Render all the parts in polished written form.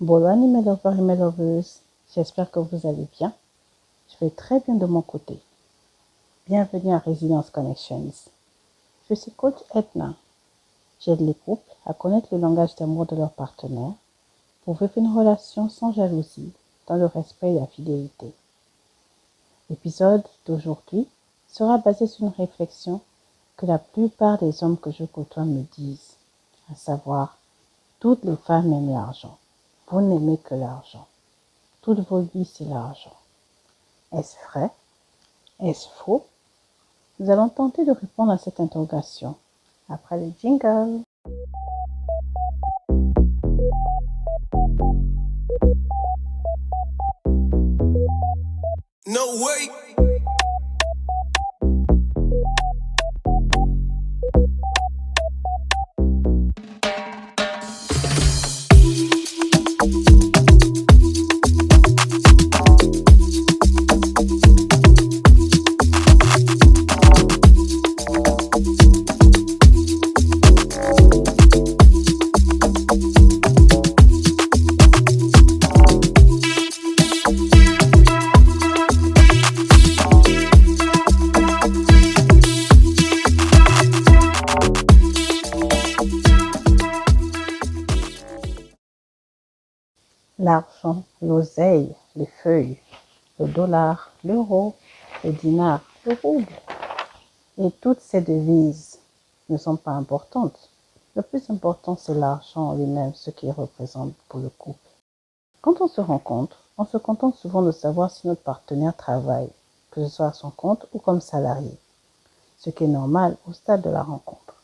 Bonjour mes lovers et mes loveuses, j'espère que vous allez bien. Je vais très bien de mon côté. Bienvenue à Resilience Connections. Je suis coach Edna. J'aide les couples à connaître le langage d'amour de leur partenaire pour vivre une relation sans jalousie, dans le respect et la fidélité. L'épisode d'aujourd'hui sera basé sur une réflexion que la plupart des hommes que je côtoie me disent, à savoir, toutes les femmes aiment l'argent. Vous n'aimez que l'argent. Toute vos vies, c'est l'argent. Est-ce vrai? Est-ce faux? Nous allons tenter de répondre à cette interrogation après le jingle. No way! L'argent, l'oseille, les feuilles, le dollar, l'euro, le dinar, le rouble. Et toutes ces devises ne sont pas importantes. Le plus important, c'est l'argent lui-même, ce qu'il représente pour le couple. Quand on se rencontre, on se contente souvent de savoir si notre partenaire travaille, que ce soit à son compte ou comme salarié, ce qui est normal au stade de la rencontre.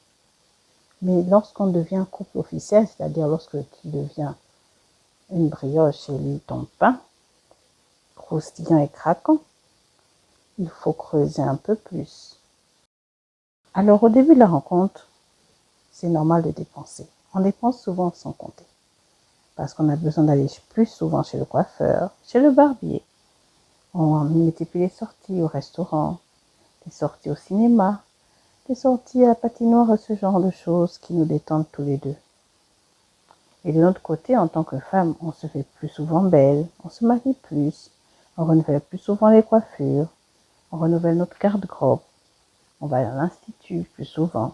Mais lorsqu'on devient couple officiel, c'est-à-dire lorsque tu deviens une brioche et lui ton pain, croustillant et craquant, il faut creuser un peu plus. Alors au début de la rencontre, c'est normal de dépenser. On dépense souvent sans compter. Parce qu'on a besoin d'aller plus souvent chez le coiffeur, chez le barbier. On multiplie les sorties au restaurant, les sorties au cinéma, les sorties à la patinoire, ce genre de choses qui nous détendent tous les deux. Et de notre côté, en tant que femme, on se fait plus souvent belle, on se maquille plus, on renouvelle plus souvent les coiffures, on renouvelle notre garde-robe, on va à l'institut plus souvent.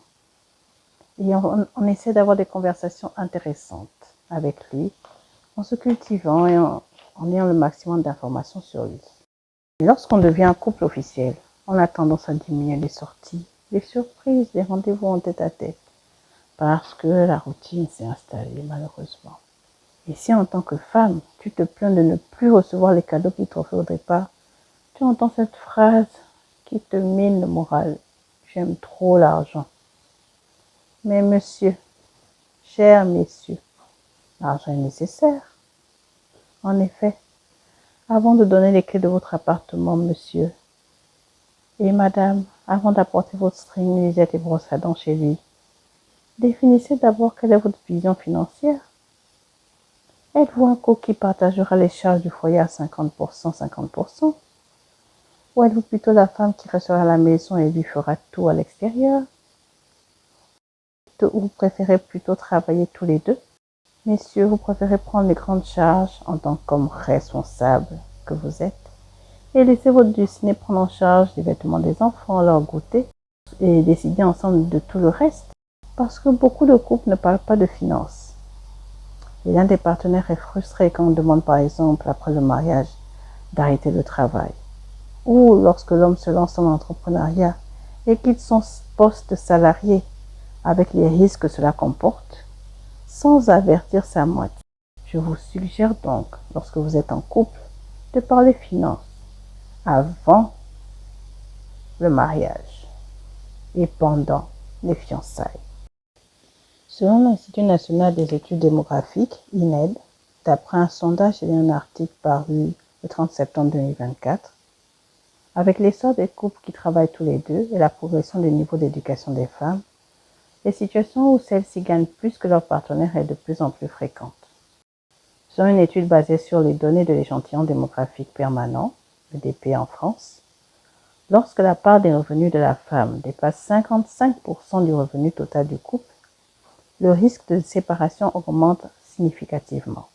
Et on essaie d'avoir des conversations intéressantes avec lui, en se cultivant et en ayant le maximum d'informations sur lui. Et lorsqu'on devient un couple officiel, on a tendance à diminuer les sorties, les surprises, les rendez-vous en tête-à-tête, parce que la routine s'est installée malheureusement. Et si en tant que femme, tu te plains de ne plus recevoir les cadeaux qu'il t'offraient au départ, tu entends cette phrase qui te mine le moral. J'aime trop l'argent. Mais monsieur, chers messieurs, l'argent est nécessaire. En effet, avant de donner les clés de votre appartement, monsieur, et madame, avant d'apporter votre string, lisette et brosse à dents chez lui, définissez d'abord quelle est votre vision financière. Êtes-vous un couple qui partagera les charges du foyer à 50%, 50%? Ou êtes-vous plutôt la femme qui restera à la maison et lui fera tout à l'extérieur? Ou vous préférez plutôt travailler tous les deux? Messieurs, vous préférez prendre les grandes charges en tant qu'homme responsable que vous êtes et laisser votre destiné prendre en charge les vêtements des enfants, leur goûter et décider ensemble de tout le reste? Parce que beaucoup de couples ne parlent pas de finances. Et l'un des partenaires est frustré quand on demande par exemple après le mariage d'arrêter le travail. Ou lorsque l'homme se lance dans l'entrepreneuriat et quitte son poste salarié avec les risques que cela comporte, sans avertir sa moitié. Je vous suggère donc, lorsque vous êtes en couple, de parler finances avant le mariage et pendant les fiançailles. Selon l'Institut national des études démographiques, INED, d'après un sondage et un article paru le 30 septembre 2024, avec l'essor des couples qui travaillent tous les deux et la progression du niveau d'éducation des femmes, les situations où celles-ci gagnent plus que leur partenaire est de plus en plus fréquente. Selon une étude basée sur les données de l'échantillon démographique permanent, EDP en France, lorsque la part des revenus de la femme dépasse 55% du revenu total du couple, le risque de séparation augmente significativement.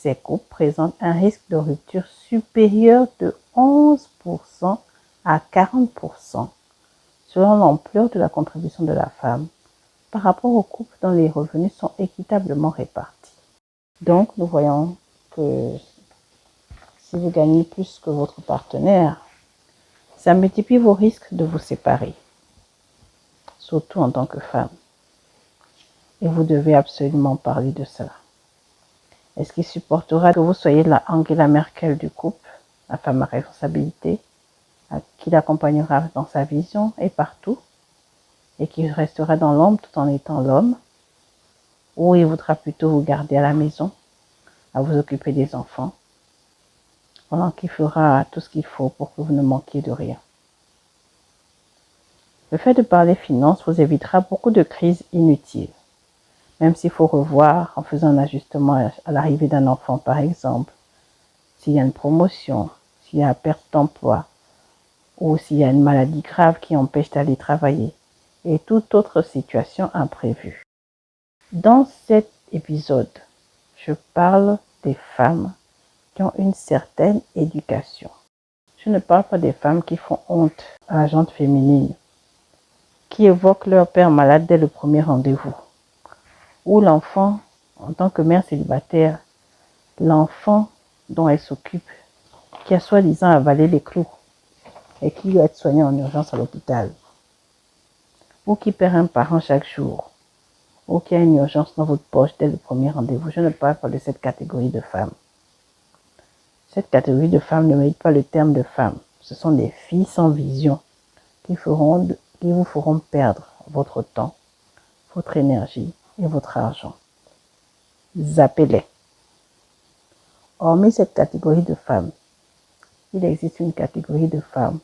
ces couples présentent un risque de rupture supérieur de 11% à 40% selon l'ampleur de la contribution de la femme par rapport aux couples dont les revenus sont équitablement répartis. Donc, nous voyons que si vous gagnez plus que votre partenaire, ça multiplie vos risques de vous séparer, surtout en tant que femme. Et vous devez absolument parler de cela. Est-ce qu'il supportera que vous soyez la Angela Merkel du couple, la femme à responsabilité, qui l'accompagnera dans sa vision et partout, et qui restera dans l'ombre tout en étant l'homme, ou il voudra plutôt vous garder à la maison, à vous occuper des enfants, pendant qu'il fera tout ce qu'il faut pour que vous ne manquiez de rien. Le fait de parler finances vous évitera beaucoup de crises inutiles. Même s'il faut revoir en faisant un ajustement à l'arrivée d'un enfant, par exemple, s'il y a une promotion, s'il y a perte d'emploi, ou s'il y a une maladie grave qui empêche d'aller travailler, et toute autre situation imprévue. Dans cet épisode, je parle des femmes qui ont une certaine éducation. Je ne parle pas des femmes qui font honte à la gente féminine, qui évoquent leur père malade dès le premier rendez-vous, ou l'enfant, en tant que mère célibataire, l'enfant dont elle s'occupe, qui a soi-disant avalé les clous et qui doit être soigné en urgence à l'hôpital, ou qui perd un parent chaque jour, ou qui a une urgence dans votre poche dès le premier rendez-vous. Je ne parle pas de cette catégorie de femmes. Cette catégorie de femmes ne mérite pas le terme de femme. Ce sont des filles sans vision qui vous feront perdre votre temps, votre énergie et votre argent. Zappez-les. Hormis cette catégorie de femmes, il existe une catégorie de femmes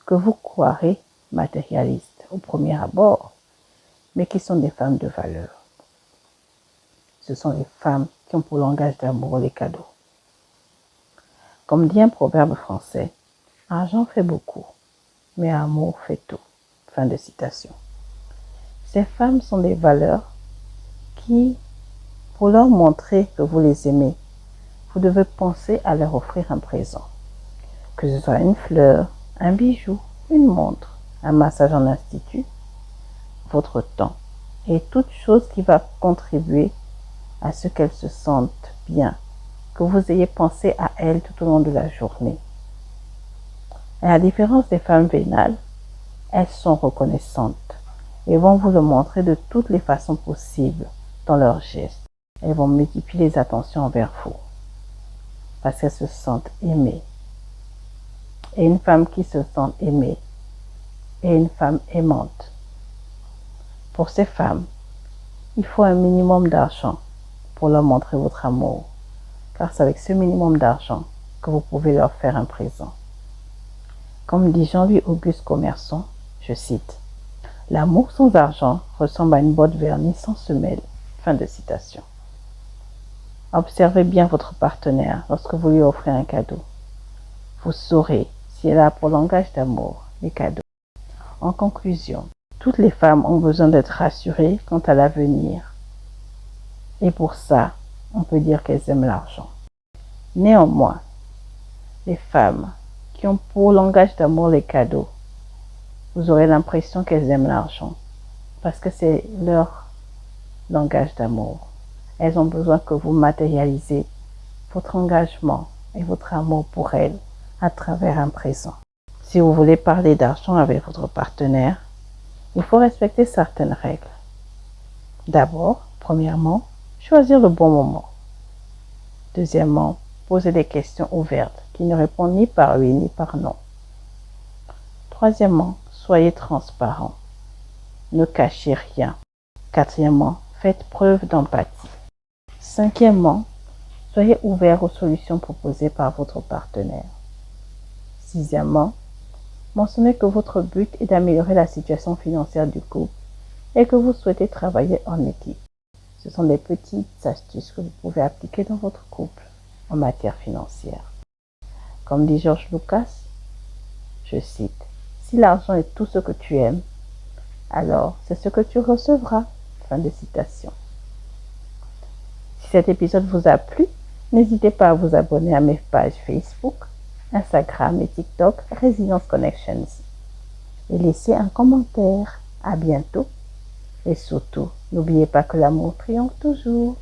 que vous croirez matérialistes au premier abord, mais qui sont des femmes de valeur. Ce sont les femmes qui ont pour langage d'amour les cadeaux. Comme dit un proverbe français, argent fait beaucoup, mais amour fait tout. Fin de citation. Ces femmes sont des valeurs qui, pour leur montrer que vous les aimez, vous devez penser à leur offrir un présent. Que ce soit une fleur, un bijou, une montre, un massage en institut, votre temps et toute chose qui va contribuer à ce qu'elles se sentent bien, que vous ayez pensé à elles tout au long de la journée. À la différence des femmes vénales, elles sont reconnaissantes et vont vous le montrer de toutes les façons possibles dans leurs gestes. Elles vont multiplier les attentions envers vous parce qu'elles se sentent aimées. Et une femme qui se sent aimée est une femme aimante. Pour ces femmes, il faut un minimum d'argent pour leur montrer votre amour, car c'est avec ce minimum d'argent que vous pouvez leur faire un présent. Comme dit Jean-Louis Auguste Commerson, je cite, « L'amour sans argent ressemble à une botte vernie sans semelle. » Fin de citation. Observez bien votre partenaire lorsque vous lui offrez un cadeau. Vous saurez si elle a pour langage d'amour les cadeaux. En conclusion, toutes les femmes ont besoin d'être rassurées quant à l'avenir. Et pour ça, on peut dire qu'elles aiment l'argent. Néanmoins, les femmes qui ont pour langage d'amour les cadeaux, vous aurez l'impression qu'elles aiment l'argent parce que c'est leur langage d'amour. Elles ont besoin que vous matérialisez votre engagement et votre amour pour elles à travers un présent. Si vous voulez parler d'argent avec votre partenaire, il faut respecter certaines règles. D'abord, premièrement, choisir le bon moment. Deuxièmement, poser des questions ouvertes qui ne répondent ni par oui ni par non. Troisièmement, soyez transparent. Ne cachez rien. Quatrièmement, faites preuve d'empathie. Cinquièmement, soyez ouvert aux solutions proposées par votre partenaire. Sixièmement, mentionnez que votre but est d'améliorer la situation financière du couple et que vous souhaitez travailler en équipe. Ce sont des petites astuces que vous pouvez appliquer dans votre couple en matière financière. Comme dit George Lucas, je cite, « Si l'argent est tout ce que tu aimes, alors c'est ce que tu recevras. » Fin de citation. Si cet épisode vous a plu, N'hésitez pas à vous abonner à mes pages Facebook, Instagram et TikTok Resilience Connections et laissez un commentaire. À bientôt et surtout, n'oubliez pas que l'amour triomphe toujours.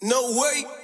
No way.